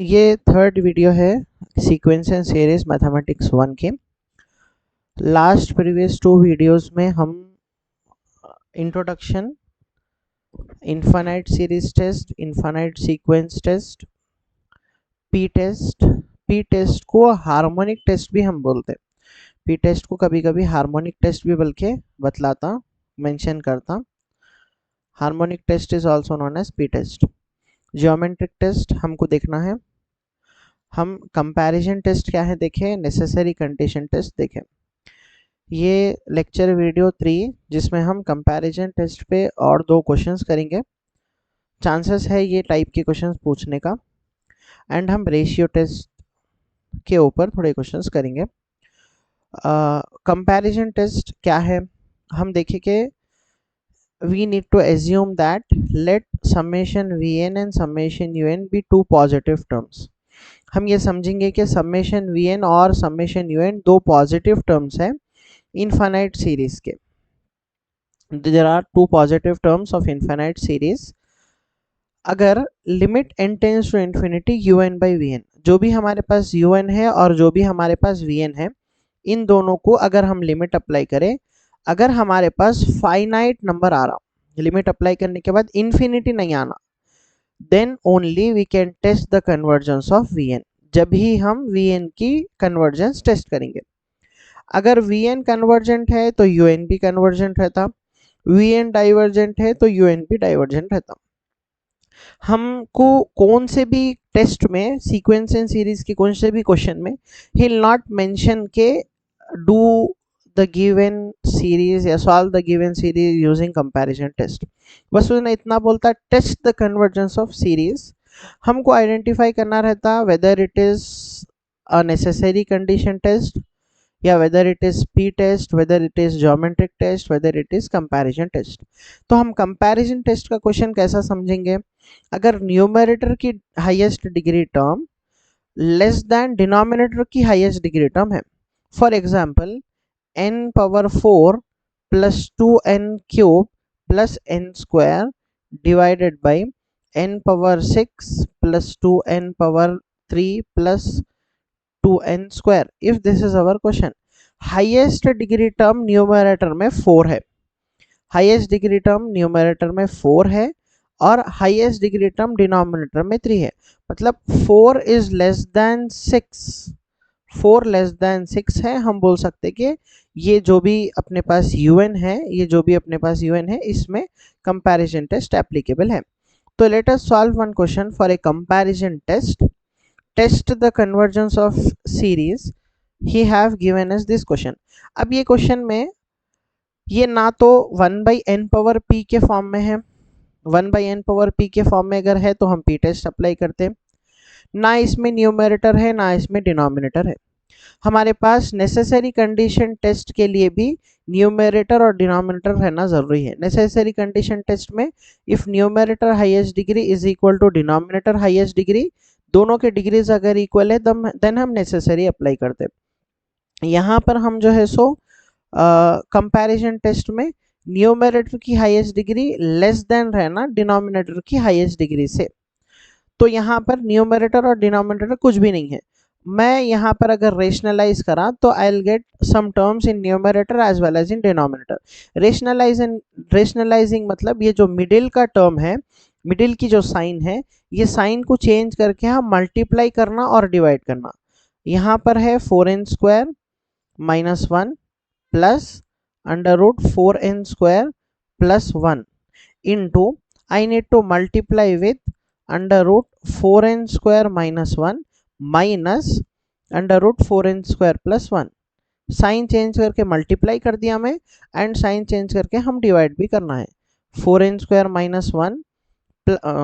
ये third video है sequence and series mathematics 1 के। लास्ट प्रीवियस 2 वीडियोस में हम introduction, infinite series test, infinite sequence test, P test को हार्मोनिक टेस्ट भी हम बोलते हैं। पी टेस्ट को कभी कभी हार्मोनिक टेस्ट भी बल्कि बतलाता, मेंशन करता। Harmonic test is also known as P test. Geometric test हमको देखना है। हम कंपैरिजन टेस्ट क्या है देखें, नेसेसरी कंडीशन टेस्ट देखें। ये लेक्चर वीडियो 3 जिसमें हम कंपैरिजन टेस्ट पे और 2 क्वेश्चंस करेंगे। चांसेस है ये टाइप के क्वेश्चंस पूछने का। एंड हम रेशियो टेस्ट के ऊपर थोड़े क्वेश्चंस करेंगे। कंपैरिजन टेस्ट क्या है, हम देखें कि we need to assume that let summation vn and summation un be two positive terms। हम ये समझेंगे कि summation vn और summation un दो पॉजिटिव टर्म्स हैं इनफाइनाइट सीरीज के। there are two positive terms of infinite series। अगर limit n tends to infinity un by vn, जो भी हमारे पास un है और जो भी हमारे पास vn है, इन दोनों को अगर हम लिमिट अप्लाई करें, अगर हमारे पास फाइनाइट नंबर आ रहा, लिमिट अप्लाई करने के बाद इन्फिनिटी नहीं आना, then only we can test the convergence of vn। जब ही हम vn की कन्वर्जेंस टेस्ट करेंगे। अगर vn कन्वर्जेंट है तो un भी कन्वर्जेंट रहता, vn डाइवर्जेंट है तो un भी डाइवर्जेंट रहता। हमको कौन से भी टेस्ट में, सीक्वेंस एंड सीरीज के कौन से भी क्वेश्चन में ही विल नॉट मेंशन के डू द गिवन सीरीज या solve the given series using comparison test. बस उसने इतना बोलता, test the convergence of series. हमको आइडेंटिफाई करना रहता whether it is a necessary condition test या whether it is P test, whether it is geometric test, whether it is comparison test. तो हम कंपैरिजन टेस्ट का क्वेश्चन कैसा समझेंगे, अगर न्यूमरेटर की highest degree term less than denominator की highest degree term है। For example n power 4 plus 2n cube plus n square divided by n power 6 plus 2n power 3 plus 2n square. If this is our question, highest degree term numerator में 4 है, highest degree term numerator में 4 है और highest degree term denominator में 3 है। मतलब 4 is less then 6, 4 less than 6 है। हम बोल सकते कि ये जो भी अपने पास un है, ये जो भी अपने पास un है, इसमें कंपैरिजन टेस्ट एप्लीकेबल है। तो let us solve one question for a comparison test. Test the convergence of series. He have given us this question. अब ये क्वेश्चन में ये ना तो 1/n पावर p के फॉर्म में है, 1/n पावर p के फॉर्म में अगर है तो हम p टेस्ट अप्लाई करते हैं, ना इसमें न्यूमरेटर है ना इसमें डिनोमिनेटर है। हमारे पास नेसेसरी कंडीशन टेस्ट के लिए भी न्यूमरेटर और डिनोमिनेटर रहना जरूरी है। नेसेसरी कंडीशन टेस्ट में if numerator highest degree is equal to denominator highest degree, दोनों के डिग्रीज अगर इक्वल है देन हम नेसेसरी अप्लाई करते हैं। यहाँ पर हम जो है सो कंपैरिजन टेस्ट में न्यूमरेटर की हाईएस्ट डिग्री लेस देन रहना डिनोमिनेटर की हाईएस्ट डिग्री से। तो यहाँ पर न्यूमरेटर और डिनोमिनेटर कुछ भी नहीं है। मैं यहाँ पर अगर रेशनलाइज करा तो I will get some terms in numerator as well as in denominator. Rationalising मतलब ये जो मिडिल का टर्म है, मिडिल की जो साइन है, ये साइन को चेंज करके हम मल्टीप्लाई करना और डिवाइड करना। यहाँ पर है 4n square minus 1 plus under root 4n square plus 1 into I need to multiply with under root 4n square minus 1 minus under root 4n square plus 1। Sign change करके multiply कर दिया मैं एंड साइन चेंज करके हम divide भी करना है। 4n square minus 1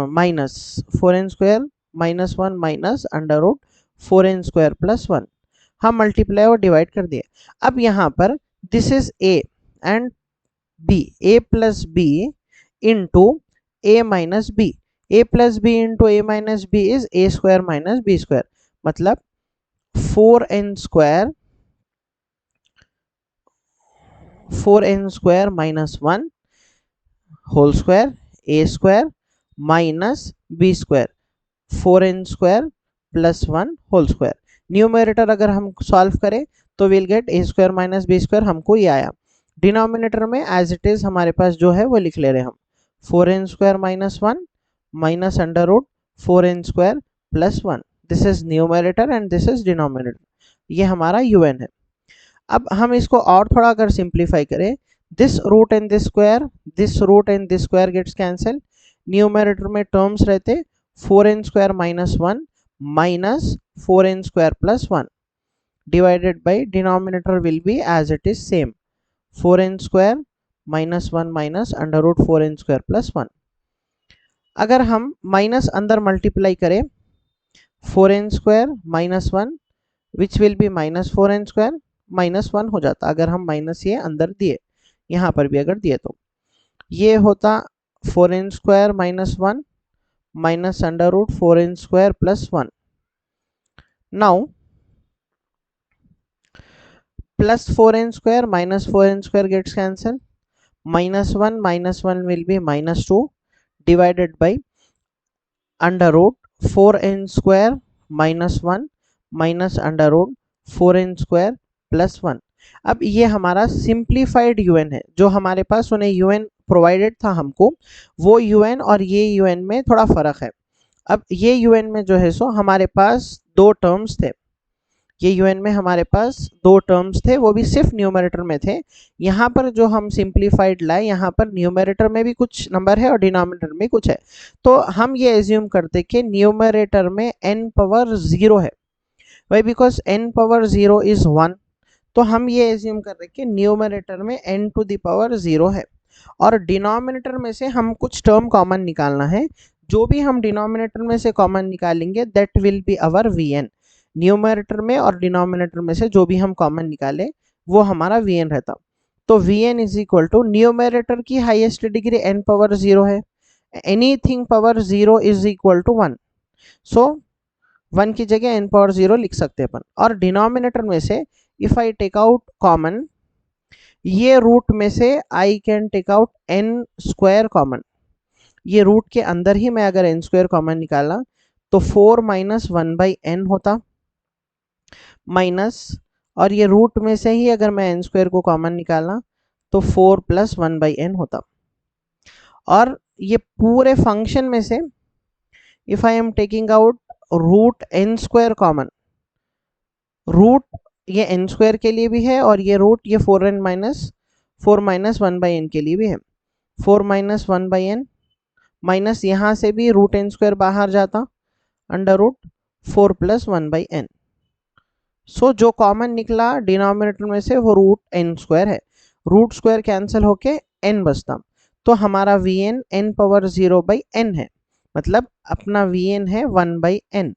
minus 4n square minus 1 minus under root 4n square plus 1, हम मल्टीप्लाई और डिवाइड कर दिए। अब यहाँ पर this is a and b, a plus b into a minus b, a plus B into A minus B is A square minus B square. मतलब 4n square minus 1 whole square A square minus B square, 4n square plus 1 whole square. Numerator अगर हम solve करें तो will get A square minus B square, हमको ये आया। Denominator में as it is हमारे पास जो है वो लिख ले रहे हैं हम, 4n square minus 1 minus under root 4n square plus 1। This is numerator and this is denominator, ये हमारा un है। अब हम इसको और थोड़ा अगर सिंप्लीफाई करें, this root and this square, this root and this square gets cancel, numerator में टर्म्स रहते 4n square minus 1 minus 4n square plus 1 divided by denominator will be as it is same, 4n square minus 1 minus under root 4n square plus 1। अगर हम minus अंदर multiply करें, 4n square minus 1 which will be minus 4n square, minus 1 हो जाता अगर हम minus ये अंदर दिए, यहाँ पर भी अगर दिए तो ये होता 4n square minus 1 minus under root 4n square plus 1। Now plus 4n square minus 4n square gets cancelled, minus 1 will be minus 2 divided by under root 4n square minus 1 minus under root 4n square plus 1। अब ये हमारा simplified un है, जो हमारे पास उन्हें un provided था हमको, वो un और ये un में थोड़ा फर्क है। अब ये un में जो है सो हमारे पास दो टर्म्स थे, ये un में हमारे पास दो टर्म्स थे, वो भी सिर्फ न्यूमरेटर में थे। यहाँ पर जो हम सिंप्लीफाइड लाए, यहाँ पर न्यूमरेटर में भी कुछ नंबर है और डिनोमिनेटर में कुछ है, तो हम ये एज्यूम करते कि न्यूमरेटर में n पावर 0 है। Why? Because n power 0 is 1, तो हम ये एज्यूम कर रहे कि न्यूमरेटर में n टू द पावर 0 है। और डिनोमिनेटर में से हम कुछ टर्म कॉमन निकालना है, जो भी हम डिनोमिनेटर में से कॉमन निकालेंगे that will be our vn। Numerator में और डिनोमिनेटर में से जो भी हम कॉमन निकाले वो हमारा vn रहता। तो vn is equal to, numerator की हाईएस्ट डिग्री n पावर 0 है, anything power 0 is equal to 1, so 1 की जगह n पावर 0 लिख सकते हैं अपन। और डिनोमिनेटर में से if I take out common, ये रूट में से I can take out n square common, ये रूट के अंदर ही मैं अगर n स्क्वायर कॉमन निकाला तो 4 माइनस 1 बाई n होता, माइनस, और ये रूट में से ही अगर मैं n स्क्वायर को कॉमन निकालना तो 4 प्लस 1 बाई n होता। और ये पूरे फंक्शन में से if I am taking out root n square common, root ये n स्क्वायर के लिए भी है और ये रूट ये 4 माइनस 1 बाई n के लिए भी है, 4 माइनस 1 बाई n माइनस यहाँ से भी रूट n स्क्वायर बाहर जाता, under root 4 plus 1 by n। So जो कॉमन निकला डिनोमिनेटर में से वो रूट n स्क्वायर है, रूट स्क्वायर कैंसिल होके n बचता, तो हमारा vn n power 0 by n है, मतलब अपना vn है 1 बाई n।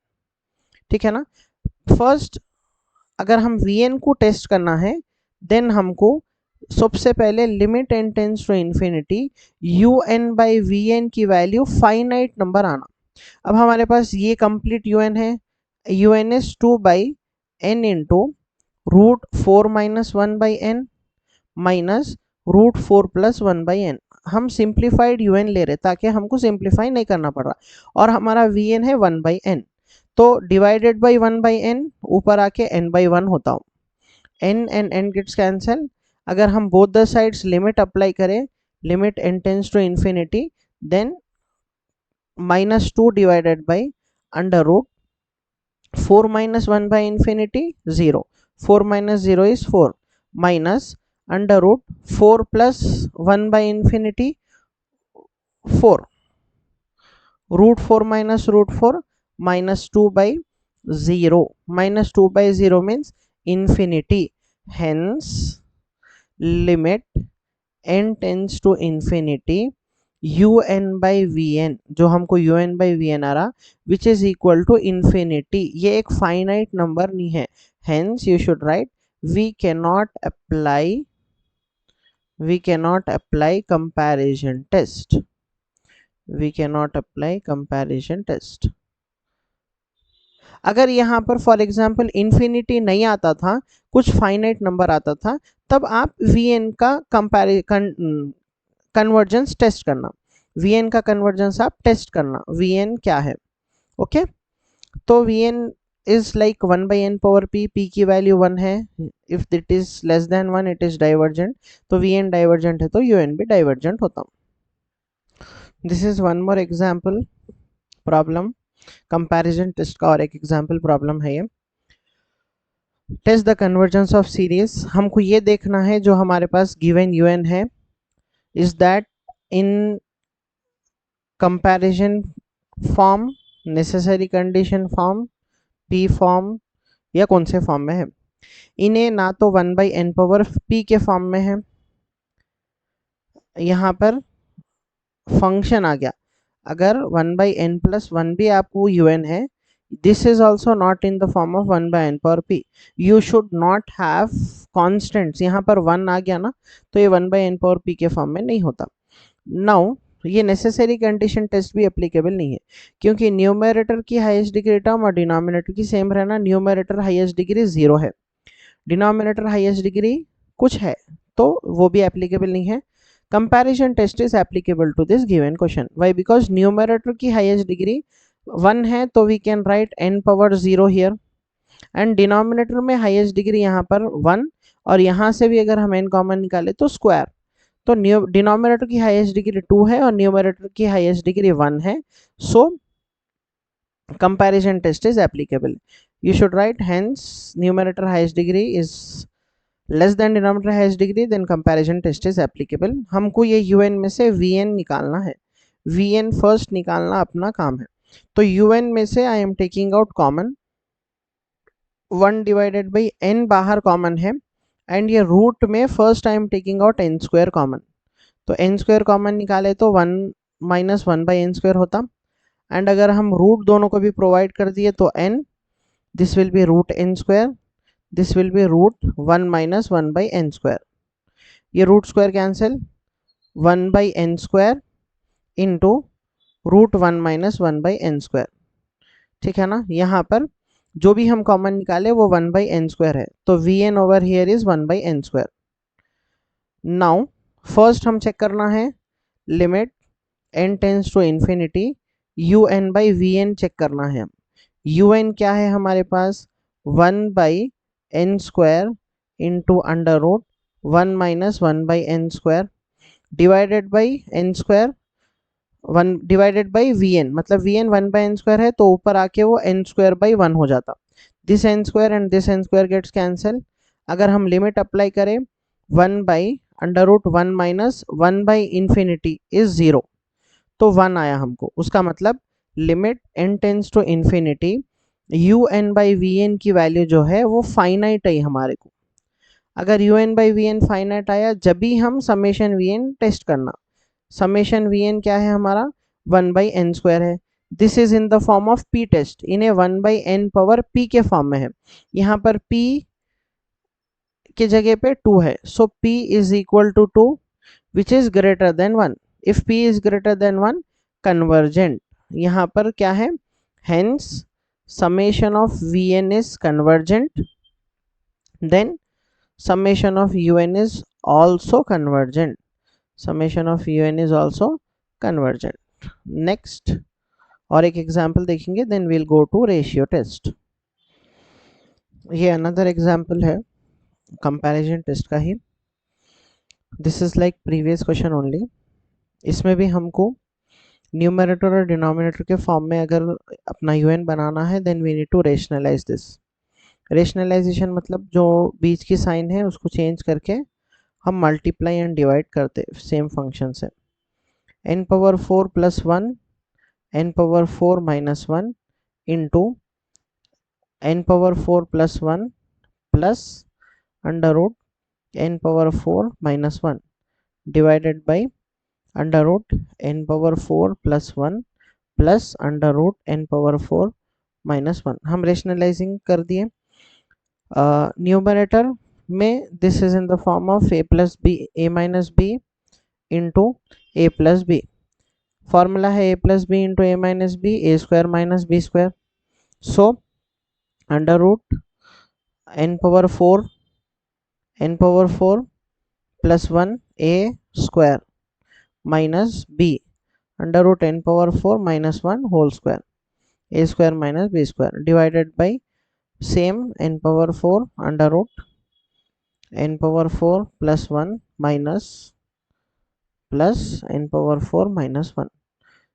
ठीक है ना। फर्स्ट अगर हम vn को टेस्ट करना है देन हमको सबसे पहले limit n tends to infinity un by vn की वैल्यू फाइनाइट नंबर आना। अब हमारे पास ये कंप्लीट un है, un is 2 by n into root 4 minus 1 by n minus root 4 plus 1 by n। हम सिंप्लीफाइड un ले रहे ताकि हमको सिंप्लीफाई नहीं करना पड़ रहा, और हमारा vn है 1 बाई n, तो डिवाइडेड बाई 1 बाई n ऊपर आके n बाई 1 होता हूँ, n and n gets cancel. अगर हम both the sides limit apply करें, limit n tends to infinity, then minus 2 divided by under root 4 minus 1 by infinity 0, 4 minus 0 is 4 minus under root 4 plus 1 by infinity 4, root 4 minus root 4 minus 2 by 0, minus 2 by 0 means infinity, hence limit n tends to infinity un by vn, जो हमको un by vn आ रहा which is equal to infinity, ये एक finite number नहीं है, hence you should write we cannot apply comparison test, we cannot apply comparison test। अगर यहाँ पर फॉर एग्जाम्पल इन्फिनिटी नहीं आता था, कुछ फाइनाइट नंबर आता था, तब आप vn का कन्वर्जेंस टेस्ट करना, vn का कन्वर्जेंस आप टेस्ट करना, vn क्या है। ओके, तो V N is like 1/n/p, p की वैल्यू 1 है, if it is less than 1 it is divergent, तो वी एन डाइवर्जेंट है तो यू एन भी डाइवर्जेंट होता। This is one more example problem, comparison test का और एक एग्जाम्पल प्रॉब्लम है ये। Test the convergence of series, हमको ये देखना है जो हमारे पास गिवन यू एन है is that in comparison form, necessary condition form, P form, या कौन से फॉर्म में है। इन्हें ना तो 1/n/p के फॉर्म में है, यहाँ पर फंक्शन आ गया, अगर 1/n+1 भी आपको un है, this is also not in the form of 1/n/p, you should not have constants, यहाँ पर 1 आ गया ना तो ये 1/n/p के फॉर्म में नहीं होता। नाउ ये नेसेसरी कंडीशन टेस्ट भी एप्लीकेबल नहीं है, क्योंकि न्यूमरेटर की हाईएस्ट डिग्री टर्म और डिनोमिनेटर की सेम रहना, न्यूमरेटर हाईएस्ट डिग्री 0 है, डिनोमिनेटर हाईएस्ट डिग्री कुछ है, तो वो भी एप्लीकेबल नहीं है। Comparison test is applicable to this given question, why, because numerator की हाईएस्ट डिग्री 1 है तो we can write n/0 here, and denominator में हाईएस्ट डिग्री यहाँ पर 1, और यहाँ से भी अगर हम n कॉमन निकाले तो स्क्वायर, तो डिनोमिनेटर की हाईएस्ट डिग्री 2 है और न्यूमरेटर की हाईएस्ट डिग्री 1 है, सो comparison test is applicable. You should write hence numerator highest degree is less than denominator highest degree, then comparison test is applicable. हमको ये un में से vn निकालना है, vn फर्स्ट निकालना अपना काम है, तो un में से I am taking out common, 1 divided by n बाहर कॉमन है, एंड ये रूट में first I am taking out n square common, तो n स्क्वायर कॉमन निकाले तो 1 - 1/n स्क्वायर होता, एंड अगर हम रूट दोनों को भी प्रोवाइड कर दिए तो n, this will be root n square, this will be root 1 - 1/n square, ये root square cancel, 1/n square into root 1 - 1/n square, ठीक है ना। यहाँ पर जो भी हम कॉमन निकाले वो 1/n स्क्वायर है, तो V N over here is 1/n square. Now first हम चेक करना है limit n tends to infinity, U N by V N check करना है। यू एन क्या है हमारे पास, 1/n square into under root 1 - 1/n square divided by n square, 1 divided by V N, मतलब वी एन 1/n स्क्वायर है तो ऊपर आके वो n स्क्वायर बाई 1 हो जाता, this n square and this n square gets cancel. अगर हम लिमिट अप्लाई करें 1/√1 माइनस 1/इंफिनिटी इज 0, तो 1 आया हमको, उसका मतलब limit n tends to infinity U N by V N की वैल्यू जो है वो फाइनाइट है हमारे को। अगर U N by V N finite आया जब भी हम समेशन वी एन टेस्ट करना, समेशन वी एन क्या है हमारा 1/n स्क्वायर है, this is in the form of p test, इन्हें 1/n/p के फॉर्म में है, यहाँ पर p के जगह पे 2 है, so p is equal to 2 which is greater than 1, if p is greater than 1 convergent, यहाँ पर क्या है, hence summation of vn is convergent, then summation of un is also convergent, summation of un is also convergent। next और एक example देखेंगे, then we'll go to ratio test. ये another example है comparison test का ही, this is like previous question only, इसमें भी हमको न्यूमरेटर और डिनोमिनेटर के फॉर्म में अगर अपना यूएन बनाना है then we need to rationalise this. Rationalisation मतलब जो बीच की साइन है उसको चेंज करके हम मल्टीप्लाई एंड डिवाइड करते सेम फंक्शन से, n/4 + 1 n/4 - 1 into n/4 + 1 plus under root n/4 - 1 divided by under root n/4 + 1 plus under root n/4 - 1। हम रेशनलाइजिंग कर दिए, न्यूमरेटर में this is in the form of a + b a - b into a + b, formula है a + b into a - b a² - b², so under root n/4 + 1 a² minus b under root n/4 - 1 whole square, a square minus b square divided by same n power 4 under root n power 4 plus 1 minus plus n power 4 minus 1.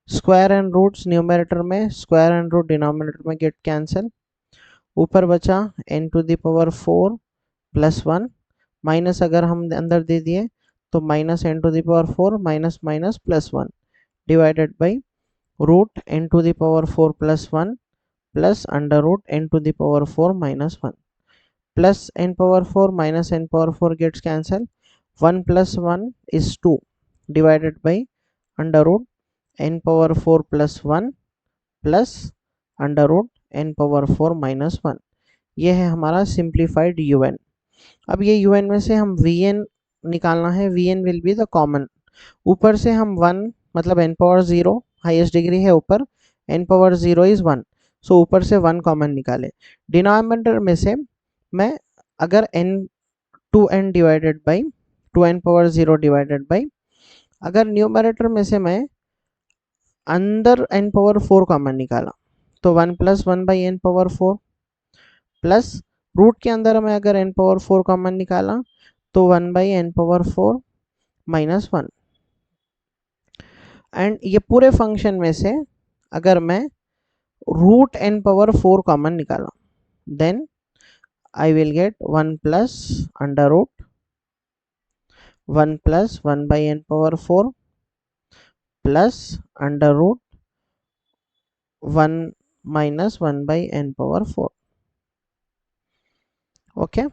Square and roots numerator में, square and root denominator में get cancel. ऊपर बचा n to the power 4 plus 1 minus अगर हम अंदर दे दिए तो minus n to the power 4 minus minus plus 1 divided by root n to the power 4 plus 1 plus under root n to the power 4 minus 1 plus n power 4 minus n power 4 gets cancelled. 1 plus 1 is 2 divided by under root n power 4 plus 1 plus under root n power 4 minus 1. ये है हमारा simplified un. अब ये un में से हम vn निकालना है. vn will be the common. ऊपर से हम 1 मतलब n पावर 0 हाईएस्ट डिग्री है ऊपर, n पावर 0 इज 1, सो ऊपर से 1 कॉमन निकाले. डिनोमिनेटर में से मैं अगर n 2n divided by 2n power 0 divided by, अगर न्यूमरेटर में से मैं अंदर n पावर 4 कॉमन निकाला तो 1 plus 1 by n power 4 plus root के अंदर मैं अगर n पावर 4 कॉमन निकाला तो 1 by n power 4 minus 1. And ये पूरे फंक्शन में से अगर मैं रूट n पावर 4 कॉमन निकाला then I will get 1 plus under root 1 plus 1 by n power 4 plus under root 1 minus 1 by n power 4. Okay,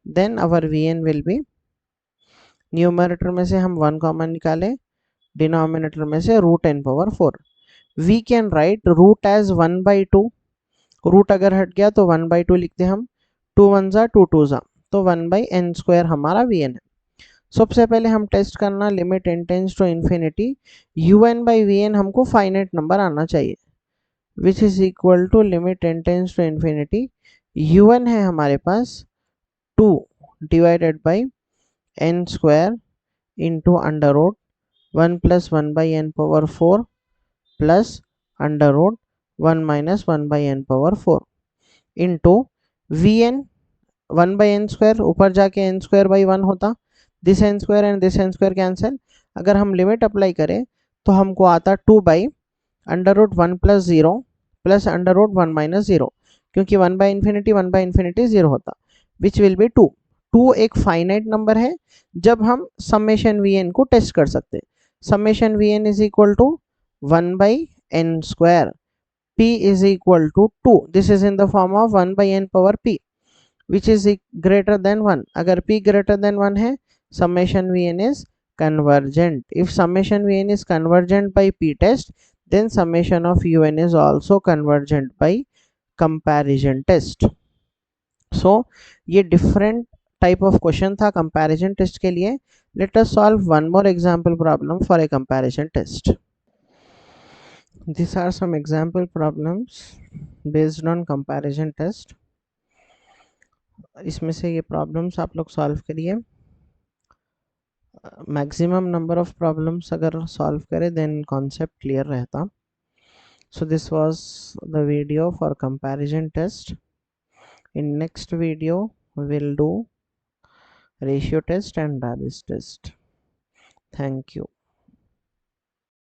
then our Vn will be, numerator में से हम 1 कॉमन निकाले, denominator में से root n power 4. We can write root as 1 by 2. Root अगर हट गया तो 1 by 2 लिखते हम. 2 1 जा 2 2 जा तो 1 by n स्क्वायर हमारा Vn है. सबसे पहले हम टेस्ट करना limit n tends to infinity un by vn हमको फाइनाइट नंबर आना चाहिए which is equal to limit n tends to infinity un है हमारे पास 2 divided by n square into under root 1 plus 1 by n power 4 plus under root 1 minus 1 by n power 4 into vn 1 by n square ऊपर जाके n square by 1 होता, this N square and this N square cancel. अगर हम limit apply करें तो हमको आता 2 by under root 1 plus 0 plus under root 1 minus 0, क्योंकि 1 बाई इन्फिनिटी 0 होता विच विल बी 2. 2 एक फाइनाइट नंबर है जब हम समेशन वी एन को टेस्ट कर सकते हैं. Summation V N is equal to 1 by N square, p is equal to 2. This is in the form of 1 by N power p which is greater than 1. अगर p greater than 1 है summation vn is convergent. If summation vn is convergent by p test then summation of un is also convergent by comparison test. So ये different type of question था comparison test के लिए. Let us solve one more example problem for a comparison test. These are some example problems based on comparison test. इसमें से ये problems आप लोग solve करिए. मैक्सिमम नंबर ऑफ प्रॉब्लम्स अगर सॉल्व करें देन कॉन्सेप्ट क्लियर रहता. So this was the video for comparison test. In next video will do ratio test and डायबिस टेस्ट. Thank you.